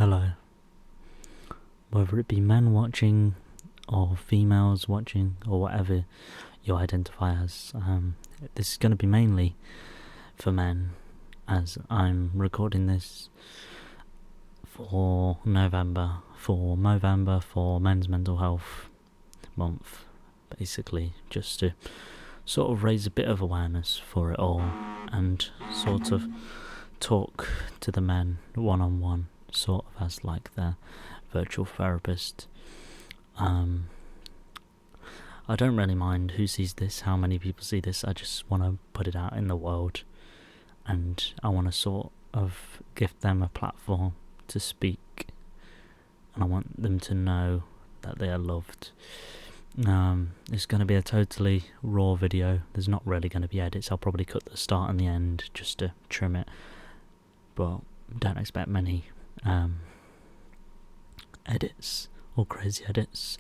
Hello. Whether it be men watching or females watching or whatever you identify as, this is going to be mainly for men, as I'm recording this for Movember for Men's Mental Health Month, basically, just to sort of raise a bit of awareness for it all and sort of talk to the men one-on-one, sort of as like their virtual therapist. I don't really mind who sees this, how many people see this. I just want to put it out in the world, and I want to sort of give them a platform to speak, and I want them to know that they are loved. It's going to be a totally raw video. There's not really going to be edits. I'll probably cut the start and the end just to trim it, but don't expect many edits or crazy edits.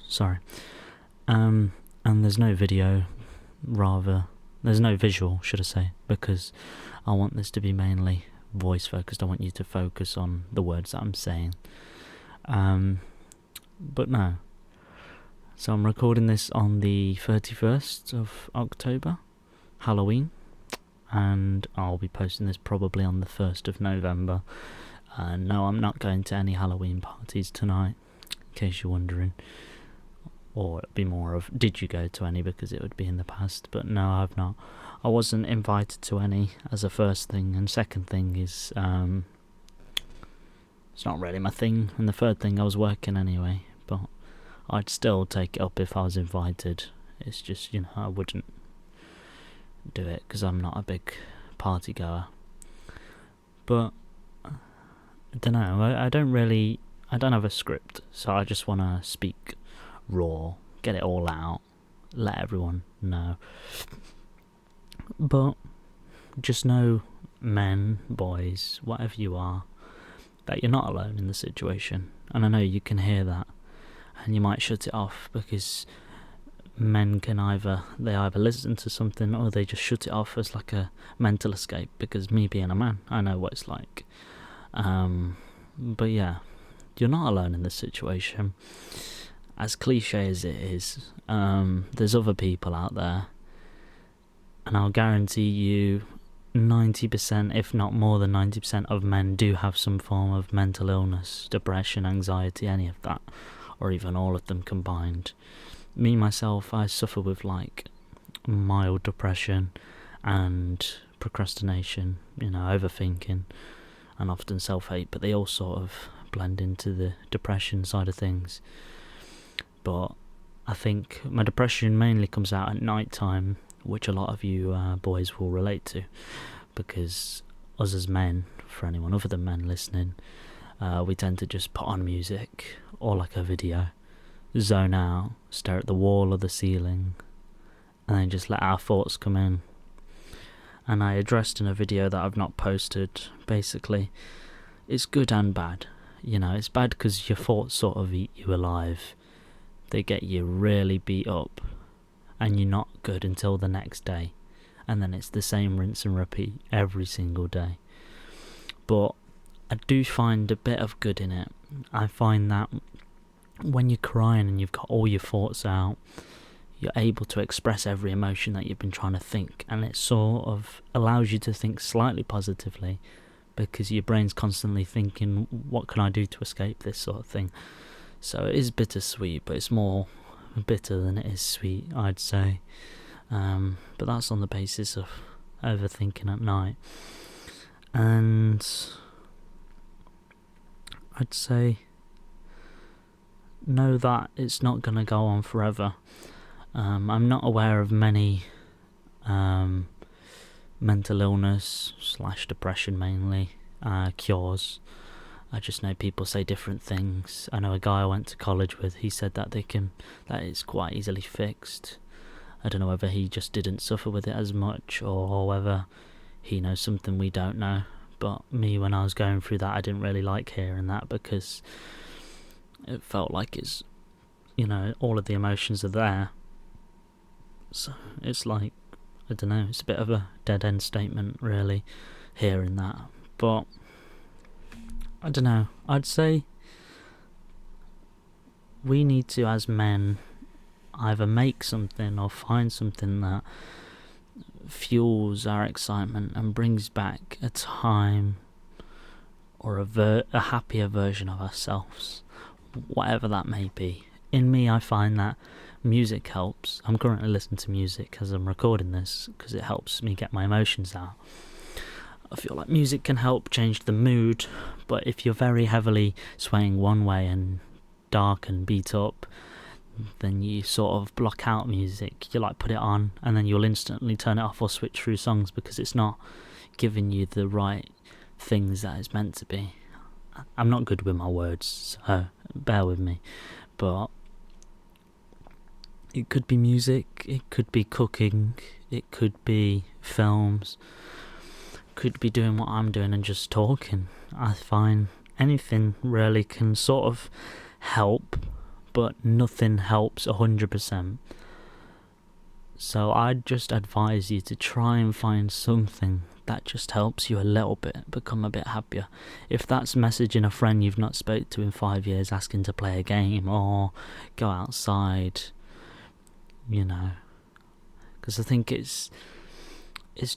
Sorry. And there's no video, there's no visual, should I say, because I want this to be mainly voice focused. I want you to focus on the words that I'm saying. But no. So I'm recording this on the 31st of October, Halloween, and I'll be posting this probably on the 1st of November. No, I'm not going to any Halloween parties tonight, in case you're wondering. Or it'd be more of, did you go to any, because it would be in the past. But no, I've not. I wasn't invited to any as a first thing, and second thing is, it's not really my thing, and the third thing, I was working anyway, but I'd still take it up if I was invited. It's just, I wouldn't do it, because I'm not a big party goer. But I don't know, I don't have a script, so I just want to speak raw, get it all out, let everyone know. But just know, men, boys, whatever you are, that you're not alone in the situation. And I know you can hear that, and you might shut it off, because men can either listen to something, or they just shut it off as like a mental escape, because me being a man, I know what it's like. But yeah, you're not alone in this situation. As cliche as it is, there's other people out there, and I'll guarantee you 90%, if not more than 90% of men do have some form of mental illness, depression, anxiety, any of that, or even all of them combined. Me, myself, I suffer with like mild depression and procrastination, overthinking, and often self-hate, but they all sort of blend into the depression side of things. But I think my depression mainly comes out at night time, which a lot of you boys will relate to, because us as men, for anyone other than men listening, we tend to just put on music or like a video, zone out, stare at the wall or the ceiling, and then just let our thoughts come in. And I addressed in a video that I've not posted, basically, it's good and bad. It's bad because your thoughts sort of eat you alive. They get you really beat up, and you're not good until the next day, and then it's the same rinse and repeat every single day. But I do find a bit of good in it. I find that when you're crying and you've got all your thoughts out, you're able to express every emotion that you've been trying to think, and it sort of allows you to think slightly positively, because your brain's constantly thinking, what can I do to escape this sort of thing. So it is bittersweet, but it's more bitter than it is sweet, I'd say. But that's on the basis of overthinking at night. And I'd say, know that it's not going to go on forever. I'm not aware of many mental illness / depression mainly cures. I just know people say different things. I know a guy I went to college with, he said that that it's quite easily fixed. I don't know whether he just didn't suffer with it as much, or whether he knows something we don't know. But me, when I was going through that, I didn't really like hearing that, because it felt like it's, all of the emotions are there. So it's like, I don't know, it's a bit of a dead end statement really, hearing that. But I don't know, I'd say we need to, as men, either make something or find something that fuels our excitement and brings back a time or a happier version of ourselves, whatever that may be. In me, I find that music helps. I'm currently listening to music as I'm recording this because it helps me get my emotions out. I feel like music can help change the mood, but if you're very heavily swaying one way and dark and beat up, then you sort of block out music. You like put it on and then you'll instantly turn it off or switch through songs because it's not giving you the right things that it's meant to be. I'm not good with my words, so bear with me. But it could be music, it could be cooking, it could be films, could be doing what I'm doing and just talking. I find anything really can sort of help, but nothing helps 100%. So I'd just advise you to try and find something that just helps you a little bit, become a bit happier. If that's messaging a friend you've not spoke to in 5 years asking to play a game, or go outside, you know, because I think it's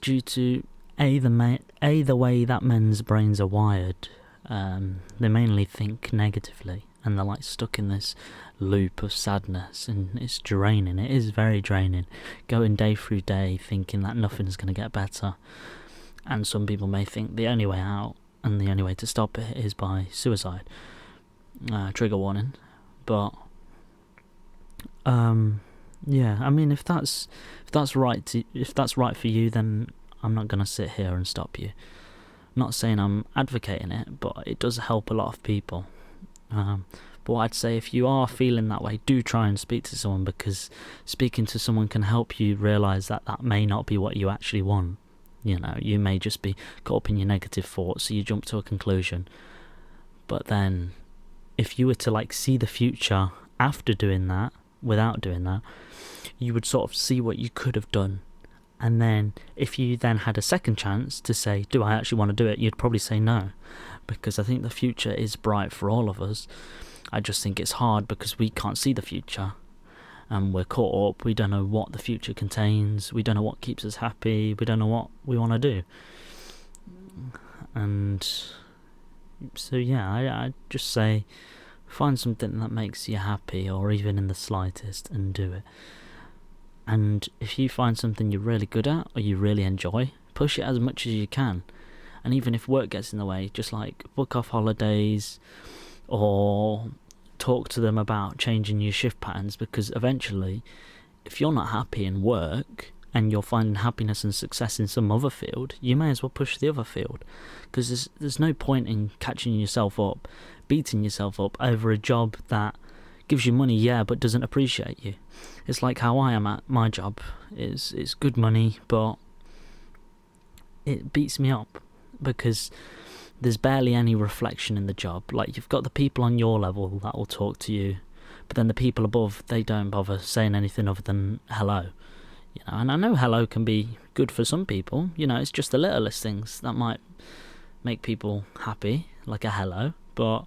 due to the way that men's brains are wired. They mainly think negatively, and they're like stuck in this loop of sadness, and it's draining. It is very draining, going day through day thinking that nothing's going to get better. And some people may think the only way out and the only way to stop it is by suicide. Trigger warning. But yeah, I mean, if that's right for you, then I'm not going to sit here and stop you. Not saying I'm advocating it, but it does help a lot of people. But I'd say if you are feeling that way, do try and speak to someone, because speaking to someone can help you realise that may not be what you actually want. You know, you may just be caught up in your negative thoughts, so you jump to a conclusion. But then, if you were to like see the future after doing that, without doing that, you would sort of see what you could have done. And then, if you then had a second chance to say, do I actually want to do it? You'd probably say no. Because I think the future is bright for all of us. I just think it's hard because we can't see the future. And we're caught up, we don't know what the future contains, we don't know what keeps us happy, we don't know what we want to do. And so yeah, I'd just say find something that makes you happy, or even in the slightest, and do it. And if you find something you're really good at, or you really enjoy, push it as much as you can. And even if work gets in the way, just like book off holidays, or talk to them about changing your shift patterns, because eventually, if you're not happy in work and you're finding happiness and success in some other field, you may as well push the other field, because there's no point in catching yourself up, beating yourself up over a job that gives you money, yeah, but doesn't appreciate you. It's like how I am at my job. It's good money, but it beats me up because there's barely any reflection in the job. Like, you've got the people on your level that will talk to you, but then the people above, they don't bother saying anything other than hello. You know, and I know hello can be good for some people. You know, it's just the littlest things that might make people happy, like a hello. But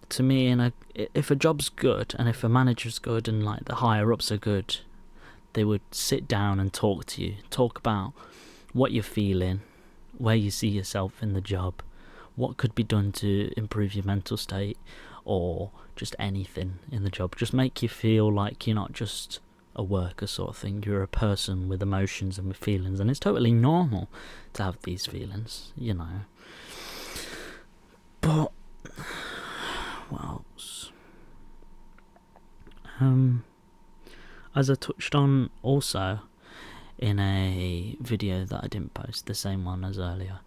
to me, if a job's good and if a manager's good and like the higher ups are good, they would sit down and talk to you, talk about what you're feeling, where you see yourself in the job, what could be done to improve your mental state, or just anything in the job. Just make you feel like you're not just a worker sort of thing. You're a person with emotions and with feelings, and it's totally normal to have these feelings, you know. But what else? As I touched on also in a video that I didn't post, the same one as earlier,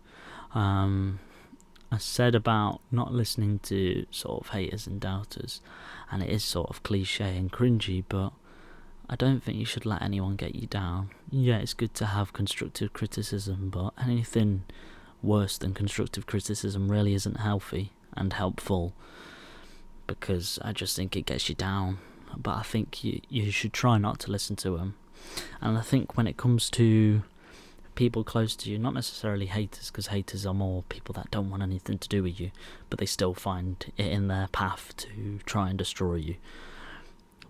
I said about not listening to sort of haters and doubters, and it is sort of cliche and cringy, but I don't think you should let anyone get you down. Yeah, it's good to have constructive criticism, but anything worse than constructive criticism really isn't healthy and helpful, because I just think it gets you down. But I think you should try not to listen to them. And I think when it comes to people close to you, not necessarily haters, because haters are more people that don't want anything to do with you, but they still find it in their path to try and destroy you.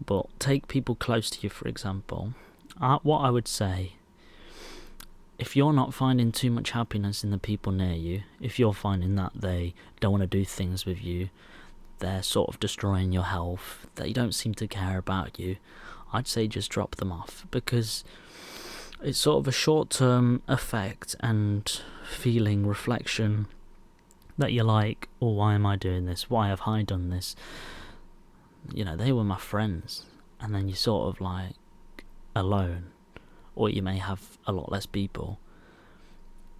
But take people close to you, for example. What I would say, if you're not finding too much happiness in the people near you, if you're finding that they don't want to do things with you, they're sort of destroying your health, they don't seem to care about you, I'd say just drop them off, because it's sort of a short-term effect and feeling reflection that you're like, oh, why am I doing this? Why have I done this? You know, they were my friends. And then you're sort of like alone, or you may have a lot less people.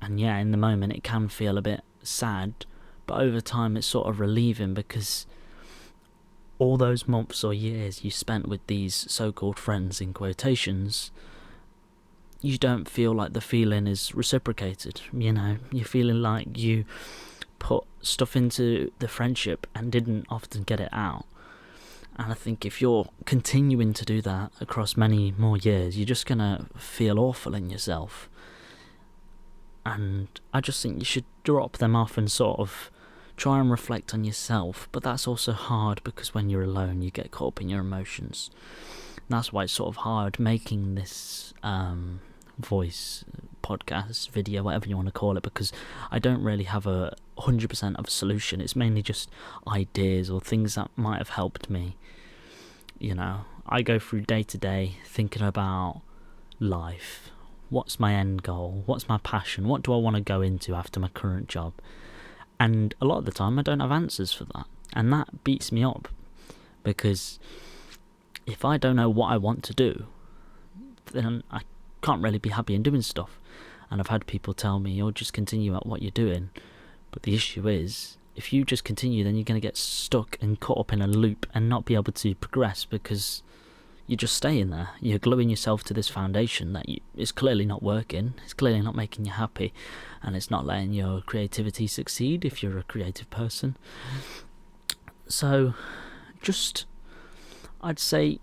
And yeah, in the moment it can feel a bit sad, but over time it's sort of relieving, because all those months or years you spent with these so-called friends, in quotations, you don't feel like the feeling is reciprocated. You know, you're feeling like you put stuff into the friendship and didn't often get it out. And I think if you're continuing to do that across many more years, you're just going to feel awful in yourself. And I just think you should drop them off and sort of try and reflect on yourself. But that's also hard, because when you're alone, you get caught up in your emotions. And that's why it's sort of hard making this voice, podcast, video, whatever you want to call it, because I don't really have 100% of a solution. It's mainly just ideas or things that might have helped me. You know, I go through day to day thinking about life. What's my end goal? What's my passion? What do I want to go into after my current job? And a lot of the time I don't have answers for that. And that beats me up, because if I don't know what I want to do, then I can't really be happy in doing stuff. And I've had people tell me, "You'll just continue at what you're doing." But the issue is, if you just continue, then you're going to get stuck and caught up in a loop and not be able to progress, because you're just staying there. You're gluing yourself to this foundation that is clearly not working. It's clearly not making you happy, and it's not letting your creativity succeed if you're a creative person. So just, I'd say,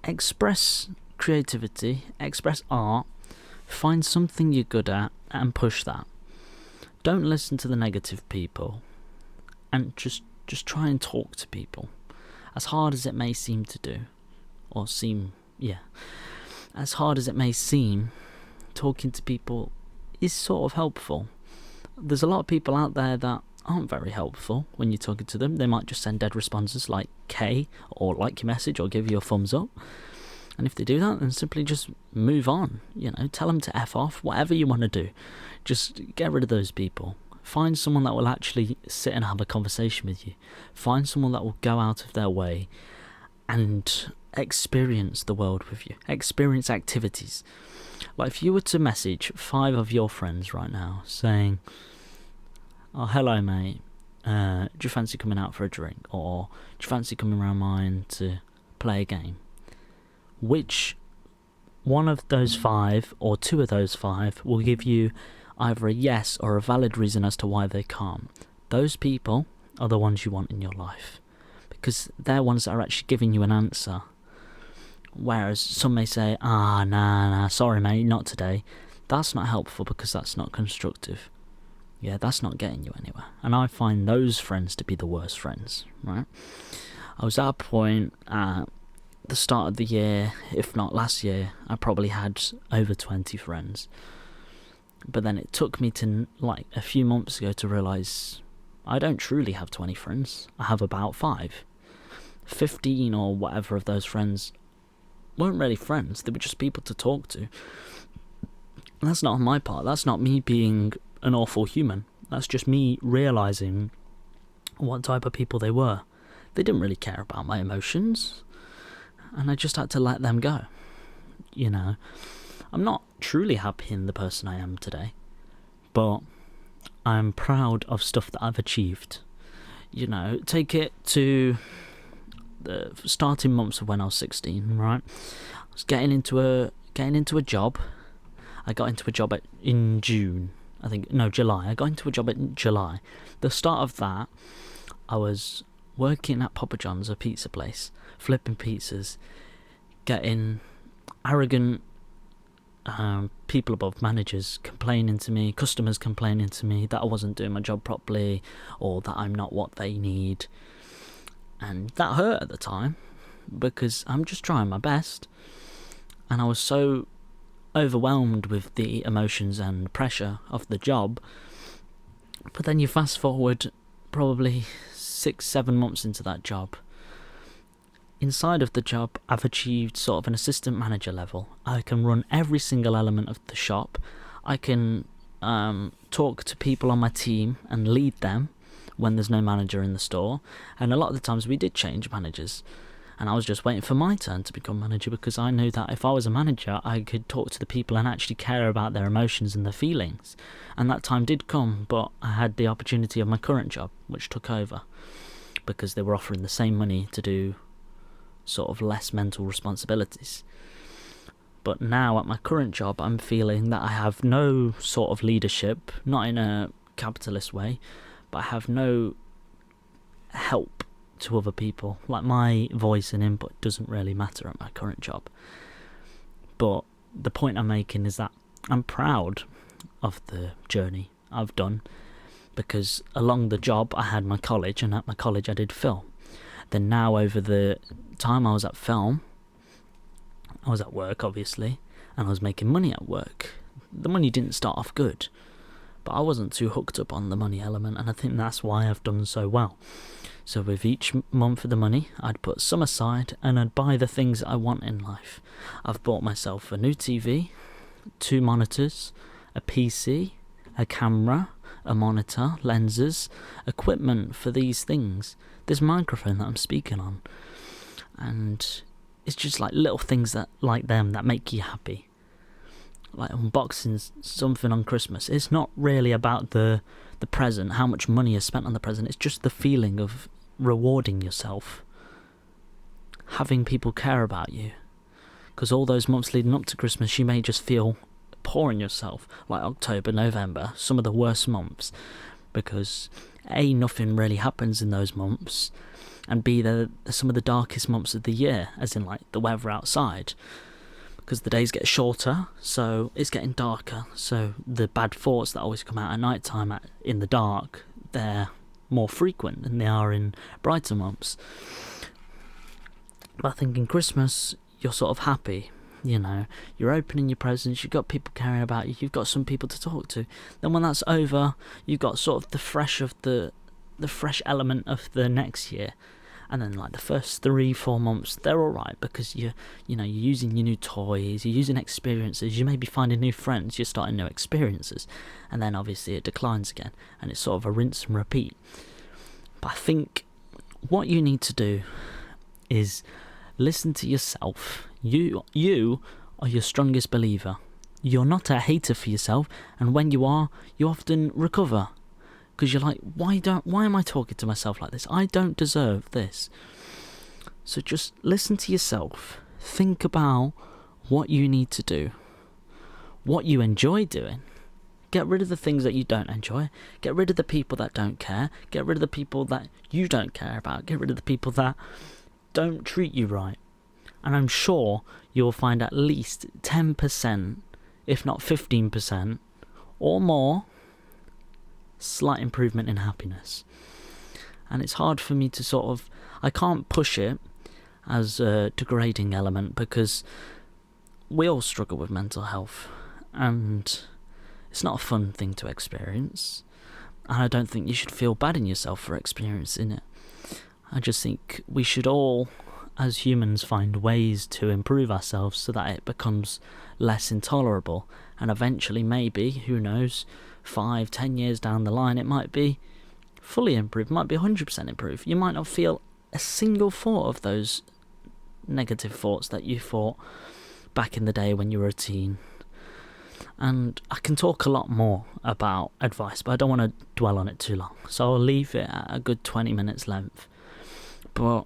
express creativity, express art, find something you're good at and push that. Don't listen to the negative people, and just try and talk to people, as hard as it may seem to do, or as hard as it may seem, talking to people is sort of helpful. There's a lot of people out there that aren't very helpful when you're talking to them. They might just send dead responses like K, or like your message, or give you a thumbs up. And if they do that, then simply just move on. You know, tell them to F off, whatever you want to do. Just get rid of those people. Find someone that will actually sit and have a conversation with you. Find someone that will go out of their way and experience the world with you. Experience activities. Like if you were to message 5 of your friends right now saying, "Oh, hello mate, do you fancy coming out for a drink?" Or "Do you fancy coming around mine to play a game?" Which one of those 5 or 2 of those 5 will give you either a yes or a valid reason as to why they can't? Those people are the ones you want in your life, because they're ones that are actually giving you an answer. Whereas some may say, nah, sorry mate, not today. That's not helpful, because that's not constructive. Yeah, that's not getting you anywhere. And I find those friends to be the worst friends, right? I was at a point at the start of the year, if not last year, I probably had over 20 friends. But then it took me to like a few months ago to realise I don't truly have 20 friends. I have about 5. 15 or whatever of those friends weren't really friends. They were just people to talk to. And that's not on my part. That's not me being an awful human. That's just me realising what type of people they were. They didn't really care about my emotions, and I just had to let them go. You know, I'm not truly happy in the person I am today, but I'm proud of stuff that I've achieved. You know, take it to the starting months of when I was 16, right? I was getting into a job. I got into a job in June. July. I got into a job in July. The start of that, I was working at Papa John's, a pizza place, flipping pizzas, getting arrogant people above, managers complaining to me, customers complaining to me that I wasn't doing my job properly, or that I'm not what they need. And that hurt at the time, because I'm just trying my best, and I was so overwhelmed with the emotions and pressure of the job. But then you fast forward probably 6-7 months into that job. Inside of the job, I've achieved sort of an assistant manager level. I can run every single element of the shop. I can talk to people on my team and lead them when there's no manager in the store. And a lot of the times we did change managers, and I was just waiting for my turn to become manager, because I knew that if I was a manager, I could talk to the people and actually care about their emotions and their feelings. And that time did come, but I had the opportunity of my current job, which took over, because they were offering the same money to do sort of less mental responsibilities. But now at my current job, I'm feeling that I have no sort of leadership, not in a capitalist way, but I have no help to other people. Like, my voice and input doesn't really matter at my current job. But the point I'm making is that I'm proud of the journey I've done, because along the job I had my college, and at my college I did film. Then now, over the time I was at film, I was at work obviously, and I was making money at work. The money didn't start off good, but I wasn't too hooked up on the money element, and I think that's why I've done so well. So with each month of the money, I'd put some aside and I'd buy the things that I want in life. I've bought myself a new TV, 2 monitors, a PC, a camera, a monitor, lenses, equipment for these things, this microphone that I'm speaking on. And it's just like little things that, like them, that make you happy. Like unboxing something on Christmas, it's not really about the present, how much money is spent on the present. It's just the feeling of rewarding yourself, having people care about you. Because all those months leading up to Christmas, you may just feel poor in yourself, like October, November, some of the worst months, because A, nothing really happens in those months, and B, they're some of the darkest months of the year, as in like the weather outside, because the days get shorter, so it's getting darker, so the bad thoughts that always come out at night time in the dark, they're more frequent than they are in brighter months. But I think in Christmas, you're sort of happy, you know, you're opening your presents, you've got people caring about you, you've got some people to talk to. Then when that's over, you've got sort of the fresh element of the next year. And then like the first 3-4 months, they're alright, because you're using your new toys, you're using experiences, you may be finding new friends, you're starting new experiences, and then obviously it declines again, and it's sort of a rinse and repeat. But I think what you need to do is listen to yourself. You are your strongest believer. You're not a hater for yourself, and when you are, you often recover. Because you're like, why am I talking to myself like this? I don't deserve this. So just listen to yourself. Think about what you need to do. What you enjoy doing. Get rid of the things that you don't enjoy. Get rid of the people that don't care. Get rid of the people that you don't care about. Get rid of the people that don't treat you right. And I'm sure you'll find at least 10%, if not 15%, or more, slight improvement in happiness. And it's hard for me to I can't push it as a degrading element, because we all struggle with mental health, and it's not a fun thing to experience, and I don't think you should feel bad in yourself for experiencing it. I just think we should all, as humans, find ways to improve ourselves so that it becomes less intolerable, and eventually, maybe, who knows, 5-10 years down the line, it might be fully improved, might be 100% improved. You might not feel a single thought of those negative thoughts that you thought back in the day when you were a teen. And I can talk a lot more about advice, but I don't want to dwell on it too long, so I'll leave it at a good 20 minutes length. But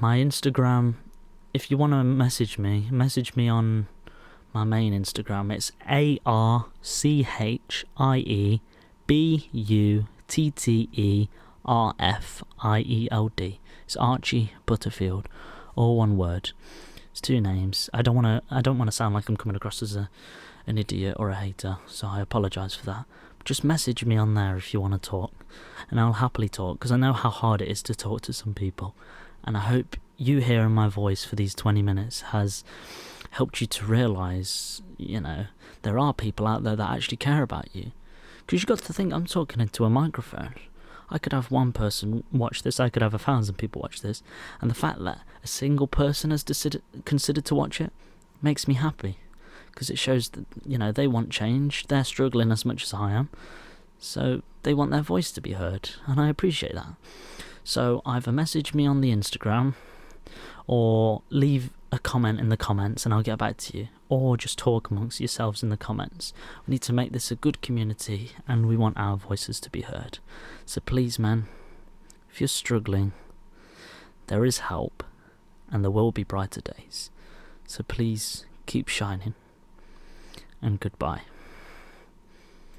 my Instagram, if you want to message me on my main Instagram. It's ArchieButterfield. It's Archie Butterfield, all one word. It's 2 names. I don't want to sound like I'm coming across as an idiot or a hater, so I apologise for that. Just message me on there if you want to talk, and I'll happily talk, because I know how hard it is to talk to some people, and I hope you hearing my voice for these 20 minutes has helped you to realise, there are people out there that actually care about you. Because you've got to think, I'm talking into a microphone. I could have one person watch this, I could have 1,000 people watch this, and the fact that a single person has considered to watch it makes me happy. Because it shows that, they want change, they're struggling as much as I am, so they want their voice to be heard, and I appreciate that. So either message me on the Instagram, or leave a comment in the comments and I'll get back to you, or just talk amongst yourselves in the comments. We need to make this a good community, and we want our voices to be heard. So please, man, if you're struggling, there is help, and there will be brighter days. So please keep shining, and goodbye.